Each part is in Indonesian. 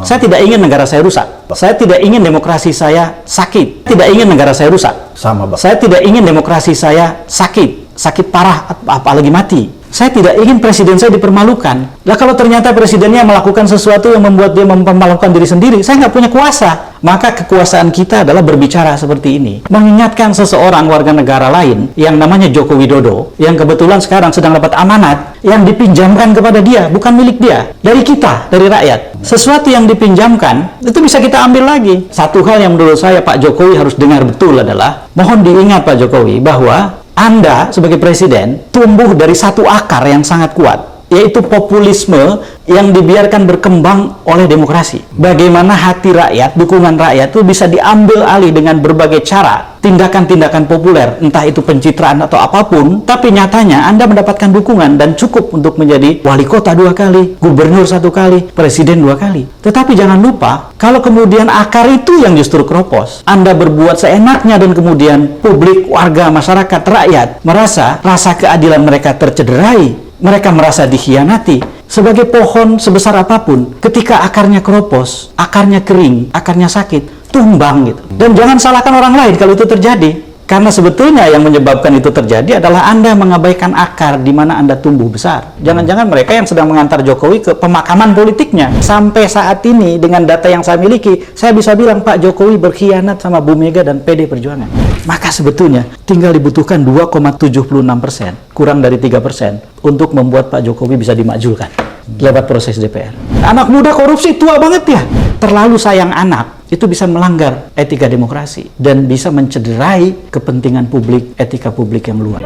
Saya tidak ingin negara saya rusak. Saya tidak ingin demokrasi saya sakit. Tidak ingin negara saya rusak. Sama, Bang. Saya tidak ingin demokrasi saya sakit parah, apalagi mati. Saya tidak ingin presiden saya dipermalukan. Lah kalau ternyata presidennya melakukan sesuatu yang membuat dia mempermalukan diri sendiri, saya nggak punya kuasa. Maka kekuasaan kita adalah berbicara seperti ini. Mengingatkan seseorang warga negara lain yang namanya Joko Widodo, yang kebetulan sekarang sedang dapat amanat, yang dipinjamkan kepada dia, bukan milik dia. Dari kita, dari rakyat. Sesuatu yang dipinjamkan, itu bisa kita ambil lagi. Satu hal yang menurut saya Pak Jokowi harus dengar betul adalah, mohon diingat Pak Jokowi, bahwa Anda sebagai presiden tumbuh dari satu akar yang sangat kuat, yaitu populisme yang dibiarkan berkembang oleh demokrasi. Bagaimana hati rakyat, dukungan rakyat itu bisa diambil alih dengan berbagai cara, tindakan-tindakan populer, entah itu pencitraan atau apapun, tapi nyatanya Anda mendapatkan dukungan dan cukup untuk menjadi wali kota 2 kali, gubernur 1 kali, presiden 2 kali. Tetapi jangan lupa, kalau kemudian akar itu yang justru keropos, Anda berbuat seenaknya dan kemudian publik, warga, masyarakat, rakyat merasa rasa keadilan mereka tercederai, mereka merasa dikhianati. Sebagai pohon sebesar apapun, ketika akarnya keropos, akarnya kering, akarnya sakit, tumbang gitu. Dan jangan salahkan orang lain kalau itu terjadi. Karena sebetulnya yang menyebabkan itu terjadi adalah Anda mengabaikan akar di mana Anda tumbuh besar. Jangan-jangan mereka yang sedang mengantar Jokowi ke pemakaman politiknya. Sampai saat ini dengan data yang saya miliki, saya bisa bilang Pak Jokowi berkhianat sama Bu Mega dan PD Perjuangan. Maka sebetulnya tinggal dibutuhkan 2,76%, kurang dari 3%, untuk membuat Pak Jokowi bisa dimakzulkan lewat proses DPR. Anak muda korupsi tua banget ya. Terlalu sayang anak. Itu bisa melanggar etika demokrasi dan bisa mencederai kepentingan publik, etika publik yang luar.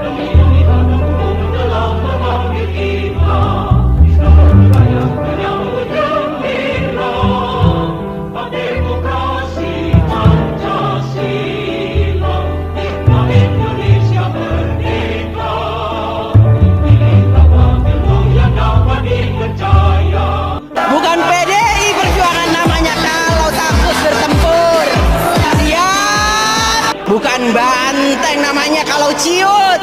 Bukan PDI Perjuangan namanya kalau takut bertempur. Siap. Bukan banteng namanya kalau ciut.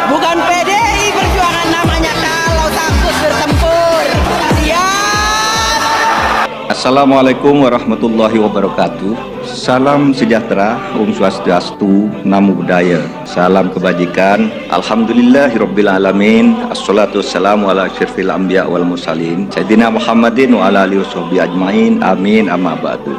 Bukan PDI Perjuangan namanya kalau takut bertempur. Siap. Assalamualaikum warahmatullahi wabarakatuh. Salam sejahtera, Om Swastiastu, Namo Buddhaya. Salam kebajikan. Alhamdulillahirabbil alamin. Assalatu wassalamu ala asyrafil anbiya wal mursalin Sayyidina Muhammadin wa ala alihi washabihi ajmain. Amin amma ba'du.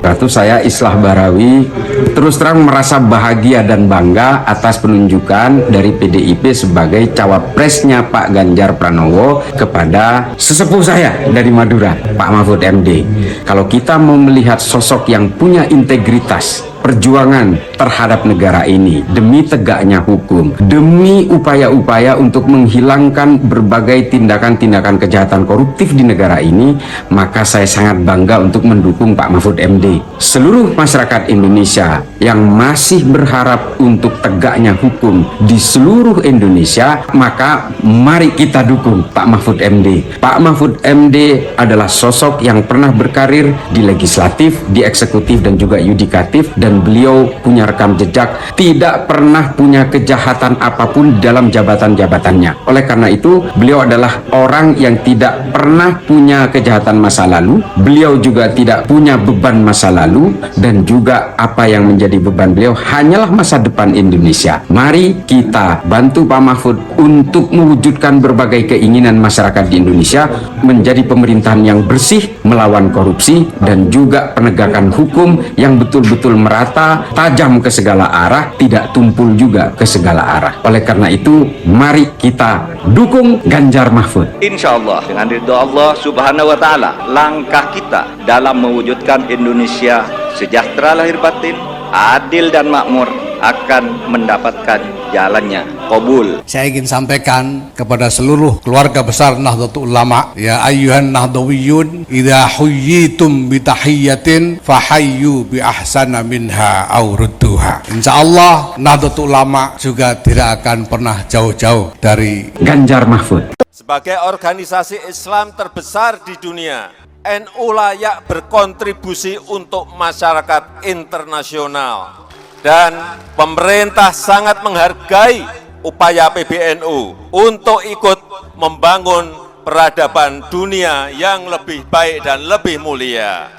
Ratu saya Islah Barawi terus terang merasa bahagia dan bangga atas penunjukan dari PDIP sebagai cawapresnya Pak Ganjar Pranowo kepada sesepuh saya dari Madura, Pak Mahfud MD. Kalau kita mau melihat sosok yang punya integritas, perjuangan terhadap negara ini demi tegaknya hukum, demi upaya-upaya untuk menghilangkan berbagai tindakan-tindakan kejahatan koruptif di negara ini, maka saya sangat bangga untuk mendukung Pak Mahfud MD. Seluruh masyarakat Indonesia yang masih berharap untuk tegaknya hukum di seluruh Indonesia, maka mari kita dukung Pak Mahfud MD. Pak Mahfud MD adalah sosok yang pernah berkarir di legislatif, di eksekutif dan juga yudikatif, dan beliau punya rekam jejak tidak pernah punya kejahatan apapun dalam jabatan-jabatannya. Oleh karena itu, beliau adalah orang yang tidak pernah punya kejahatan masa lalu. Beliau juga tidak punya beban masa lalu, dan juga apa yang menjadi beban beliau hanyalah masa depan Indonesia. Mari kita bantu Pak Mahfud untuk mewujudkan berbagai keinginan masyarakat di Indonesia menjadi pemerintahan yang bersih, melawan korupsi, dan juga penegakan hukum yang betul-betul merata, tajam ke segala arah, tidak tumpul juga ke segala arah. Oleh karena itu, mari kita dukung Ganjar Mahfud. Insya Allah dengan ridho Allah Subhanahu wa Ta'ala, langkah kita dalam mewujudkan Indonesia sejahtera lahir batin, adil dan makmur akan mendapatkan jalannya. Qabul. Saya ingin sampaikan kepada seluruh keluarga besar Nahdlatul Ulama, ya ayyuhan nahdawiyun, idza huyyitum bi tahiyyatin fahayyu bi ahsana minha aw rudduha. Insyaallah Nahdlatul Ulama juga tidak akan pernah jauh-jauh dari Ganjar Mahfud. Sebagai organisasi Islam terbesar di dunia, NU layak berkontribusi untuk masyarakat internasional. Dan pemerintah sangat menghargai upaya PBNU untuk ikut membangun peradaban dunia yang lebih baik dan lebih mulia.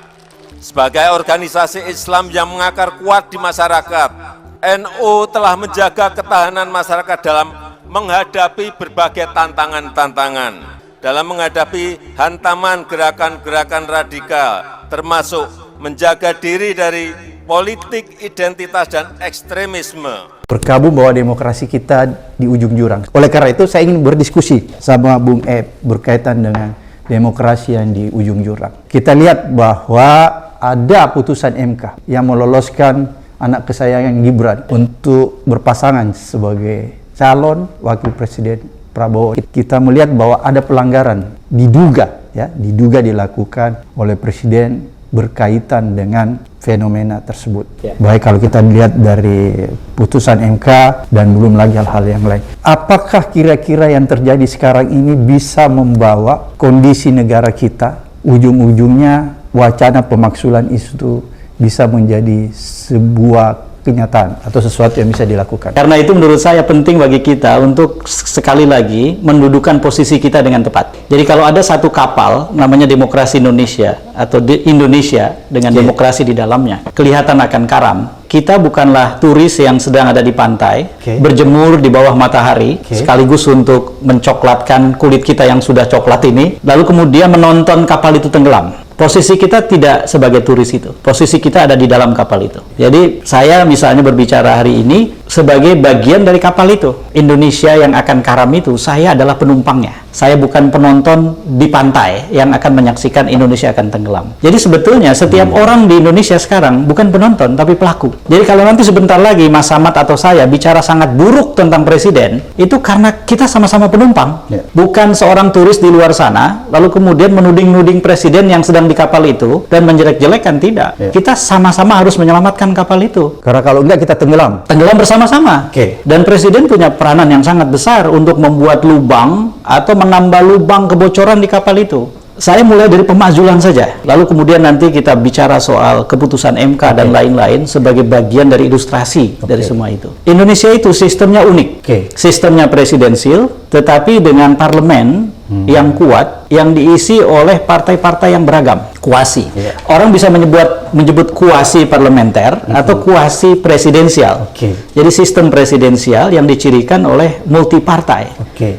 Sebagai organisasi Islam yang mengakar kuat di masyarakat, NU telah menjaga ketahanan masyarakat dalam menghadapi berbagai tantangan-tantangan, dalam menghadapi hantaman gerakan-gerakan radikal, termasuk menjaga diri dari politik identitas dan ekstremisme. Berkabung bahwa demokrasi kita di ujung jurang. Oleh karena itu saya ingin berdiskusi sama Bung Ep berkaitan dengan demokrasi yang di ujung jurang. Kita lihat bahwa ada putusan MK yang meloloskan anak kesayangan Gibran untuk berpasangan sebagai calon wakil presiden Prabowo. Kita melihat bahwa ada pelanggaran diduga dilakukan oleh presiden berkaitan dengan fenomena tersebut. Baik kalau kita lihat dari putusan MK dan belum lagi hal-hal yang lain. Apakah kira-kira yang terjadi sekarang ini bisa membawa kondisi negara kita ujung-ujungnya wacana pemaksulan itu bisa menjadi sebuah kenyataan atau sesuatu yang bisa dilakukan? Karena itu menurut saya penting bagi kita untuk sekali lagi mendudukan posisi kita dengan tepat. Jadi kalau ada satu kapal namanya Demokrasi Indonesia atau Indonesia dengan demokrasi di dalamnya kelihatan akan karam, kita bukanlah turis yang sedang ada di pantai, berjemur di bawah matahari, sekaligus untuk mencoklatkan kulit kita yang sudah coklat ini, lalu kemudian menonton kapal itu tenggelam. Posisi kita tidak sebagai turis itu. Posisi kita ada di dalam kapal itu. Jadi saya misalnya berbicara hari ini sebagai bagian dari kapal itu. Indonesia yang akan karam itu, saya adalah penumpangnya. Saya bukan penonton di pantai yang akan menyaksikan Indonesia akan tenggelam. Jadi sebetulnya setiap orang di Indonesia sekarang bukan penonton tapi pelaku. Jadi kalau nanti sebentar lagi Mas Samad atau saya bicara sangat buruk tentang presiden, itu karena kita sama-sama penumpang. Bukan seorang turis di luar sana lalu kemudian menuding-nuding presiden yang sedang di kapal itu dan menjelek-jelekan, tidak. Kita sama-sama harus menyelamatkan kapal itu. Karena kalau enggak kita tenggelam. Tenggelam bersama-sama. Dan presiden punya peranan yang sangat besar untuk membuat lubang atau menambah lubang kebocoran di kapal itu. Saya mulai dari pemakzulan saja, lalu kemudian nanti kita bicara soal keputusan MK dan lain-lain sebagai bagian dari ilustrasi dari semua itu. Indonesia itu sistemnya unik, sistemnya presidensil, tetapi dengan parlemen yang kuat, yang diisi oleh partai-partai yang beragam, kuasi. Orang bisa menyebut kuasi parlementer atau kuasi presidensial. Jadi sistem presidensial yang dicirikan oleh multi partai.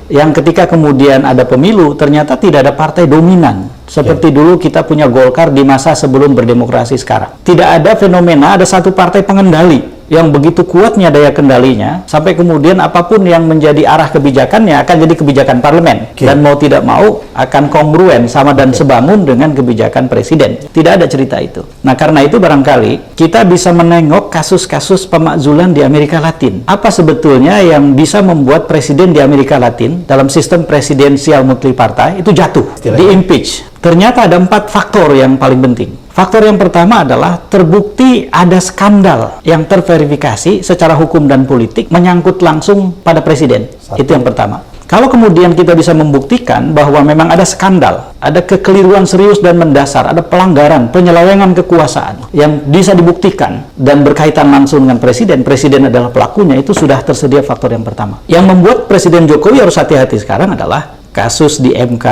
Yang ketika kemudian ada pemilu, ternyata tidak ada partai dominan. Seperti dulu kita punya Golkar di masa sebelum berdemokrasi sekarang. Tidak ada fenomena ada satu partai pengendali yang begitu kuatnya daya kendalinya sampai kemudian apapun yang menjadi arah kebijakannya akan jadi kebijakan parlemen dan mau tidak mau akan kongruen sama dan sebangun dengan kebijakan presiden. Tidak ada cerita itu. Nah karena itu barangkali kita bisa menengok kasus-kasus pemakzulan di Amerika Latin. Apa sebetulnya yang bisa membuat presiden di Amerika Latin dalam sistem presidensial multipartai itu jatuh, di-impeach? Ternyata ada 4 faktor yang paling penting. Faktor yang pertama adalah terbukti ada skandal yang terverifikasi secara hukum dan politik menyangkut langsung pada presiden. Itu yang pertama. Kalau kemudian kita bisa membuktikan bahwa memang ada skandal, ada kekeliruan serius dan mendasar, ada pelanggaran, penyelewengan kekuasaan yang bisa dibuktikan dan berkaitan langsung dengan presiden, presiden adalah pelakunya, itu sudah tersedia faktor yang pertama. Yang membuat Presiden Jokowi harus hati-hati sekarang adalah kasus di MK,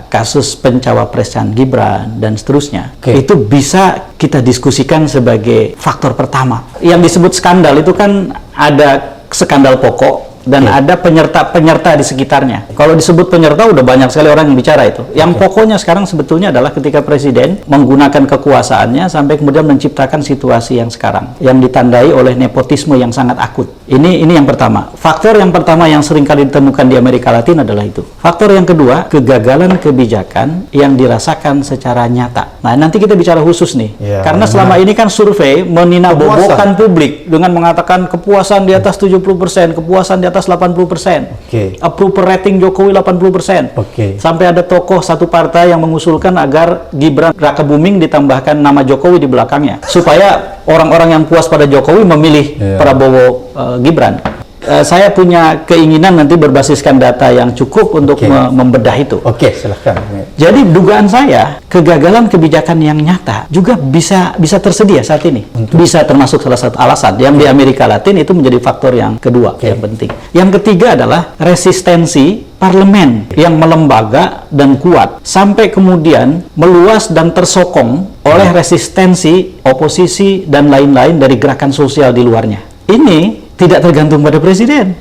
kasus pencawapresan Gibran, dan seterusnya. Itu bisa kita diskusikan sebagai faktor pertama. Yang disebut skandal itu kan ada skandal pokok dan ada penyerta-penyerta di sekitarnya. Kalau disebut penyerta udah banyak sekali orang yang bicara itu. Yang pokoknya sekarang sebetulnya adalah ketika presiden menggunakan kekuasaannya sampai kemudian menciptakan situasi yang sekarang yang ditandai oleh nepotisme yang sangat akut. Ini yang pertama. Faktor yang pertama yang sering kali ditemukan di Amerika Latin adalah itu. Faktor yang kedua, kegagalan kebijakan yang dirasakan secara nyata. Nah, nanti kita bicara khusus nih. Karena selama ini kan survei meninabobokan publik dengan mengatakan kepuasan di atas 70%, kepuasan di atas 80%. Approval rating Jokowi 80%. Sampai ada tokoh satu partai yang mengusulkan agar Gibran Raka Buming ditambahkan nama Jokowi di belakangnya supaya orang-orang yang puas pada Jokowi memilih Prabowo Gibran. Saya punya keinginan nanti berbasiskan data yang cukup untuk membedah itu. Oke, silahkan. Jadi dugaan saya kegagalan kebijakan yang nyata juga bisa tersedia saat ini. Bisa termasuk salah satu alasan yang di Amerika Latin itu menjadi faktor yang kedua yang penting. Yang ketiga adalah resistensi parlemen yang melembaga dan kuat sampai kemudian meluas dan tersokong oleh resistensi oposisi dan lain-lain dari gerakan sosial di luarnya. Ini tidak tergantung pada presiden.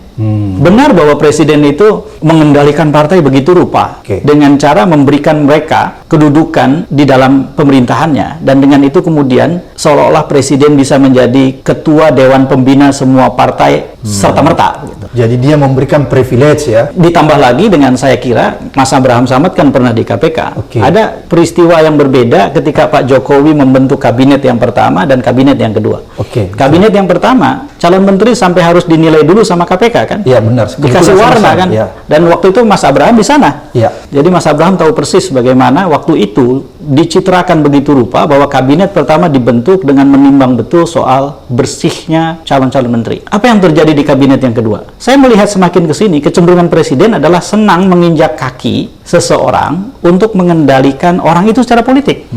Benar bahwa presiden itu mengendalikan partai begitu rupa dengan cara memberikan mereka kedudukan di dalam pemerintahannya, dan dengan itu kemudian seolah-olah presiden bisa menjadi ketua dewan pembina semua partai serta-merta. Gitu. Jadi dia memberikan privilege ya. Ditambah lagi dengan, saya kira Mas Abraham Samad kan pernah di KPK. Ada peristiwa yang berbeda ketika Pak Jokowi membentuk kabinet yang pertama dan kabinet yang kedua. Kabinet yang pertama, calon menteri sampai harus dinilai dulu sama KPK kan? Iya benar. Dikasih warna kan? Ya. Dan waktu itu Mas Abraham di sana. Ya. Jadi Mas Abraham tahu persis bagaimana waktu itu dicitrakan begitu rupa bahwa kabinet pertama dibentuk dengan menimbang betul soal bersihnya calon-calon menteri. Apa yang terjadi di kabinet yang kedua? Saya melihat semakin ke sini kecenderungan presiden adalah senang menginjak kaki seseorang untuk mengendalikan orang itu secara politik.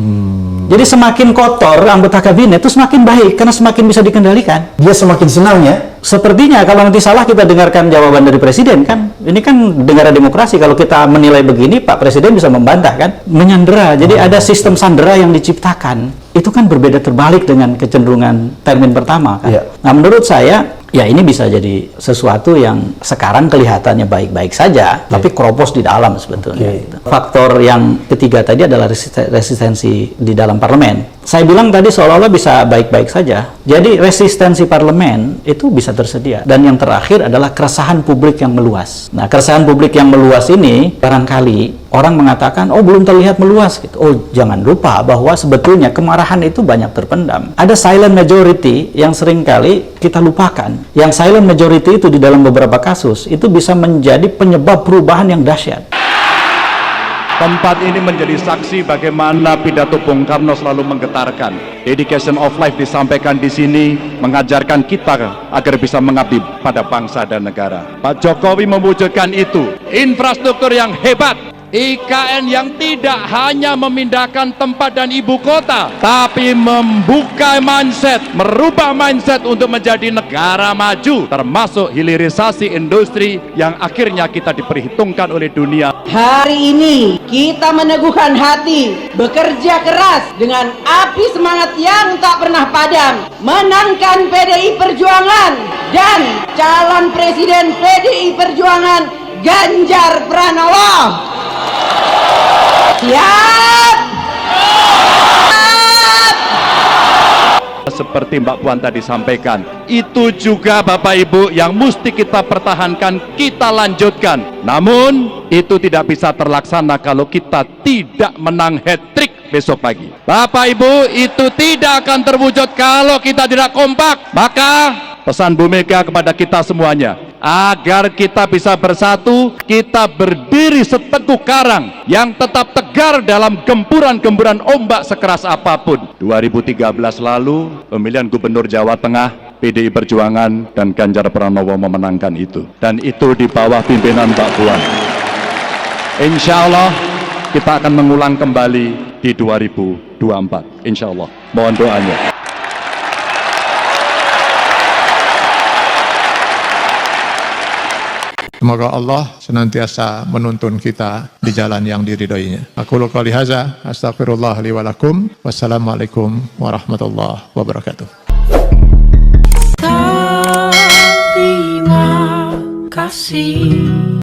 Jadi semakin kotor anggota kabinet itu semakin baik karena semakin bisa dikendalikan. Dia semakin senang ya. Sepertinya kalau nanti salah kita dengarkan jawaban dari presiden kan. Ini kan negara demokrasi, kalau kita menilai begini Pak Presiden bisa membantah kan, menyandera. Jadi ada sistem sandera yang diciptakan. Itu kan berbeda terbalik dengan kecenderungan termin pertama kan. Nah menurut saya ya ini bisa jadi sesuatu yang sekarang kelihatannya baik-baik saja, tapi keropos di dalam sebetulnya. Faktor yang ketiga tadi adalah resistensi di dalam parlemen. Saya bilang tadi seolah-olah bisa baik-baik saja. Jadi resistensi parlemen itu bisa tersedia. Dan yang terakhir adalah keresahan publik yang meluas. Nah, keresahan publik yang meluas ini barangkali orang mengatakan, oh belum terlihat meluas. Gitu. Oh jangan lupa bahwa sebetulnya kemarahan itu banyak terpendam. Ada silent majority yang seringkali kita lupakan. Yang silent majority itu di dalam beberapa kasus itu bisa menjadi penyebab perubahan yang dahsyat. Tempat ini menjadi saksi bagaimana pidato Bung Karno selalu menggetarkan. Dedication of life disampaikan di sini, mengajarkan kita agar bisa mengabdi pada bangsa dan negara. Pak Jokowi mewujudkan itu. Infrastruktur yang hebat, IKN yang tidak hanya memindahkan tempat dan ibu kota, tapi membuka mindset, merubah mindset untuk menjadi negara maju, termasuk hilirisasi industri yang akhirnya kita diperhitungkan oleh dunia. Hari ini kita meneguhkan hati, bekerja keras dengan api semangat yang tak pernah padam, menangkan PDI Perjuangan dan calon presiden PDI Perjuangan Ganjar Pranowo. Siap! Seperti Mbak Puan tadi sampaikan, itu juga Bapak Ibu yang mesti kita pertahankan, kita lanjutkan. Namun itu tidak bisa terlaksana kalau kita tidak menang hat-trick besok pagi. Bapak Ibu, itu tidak akan terwujud kalau kita tidak kompak. Maka pesan Bu Mega kepada kita semuanya, agar kita bisa bersatu, kita berdiri seteguh karang yang tetap tegar dalam gempuran-gempuran ombak sekeras apapun. 2013 lalu, pemilihan Gubernur Jawa Tengah, PDI Perjuangan dan Ganjar Pranowo memenangkan itu. Dan itu di bawah pimpinan Mbak Puan. Insya Allah kita akan mengulang kembali di 2024. Insya Allah. Mohon doanya. Semoga Allah senantiasa menuntun kita di jalan yang diridhoinya. Aku qouli hadza, astaghfirullah li wa lakum. Wassalamualaikum warahmatullahi wabarakatuh. Terima kasih.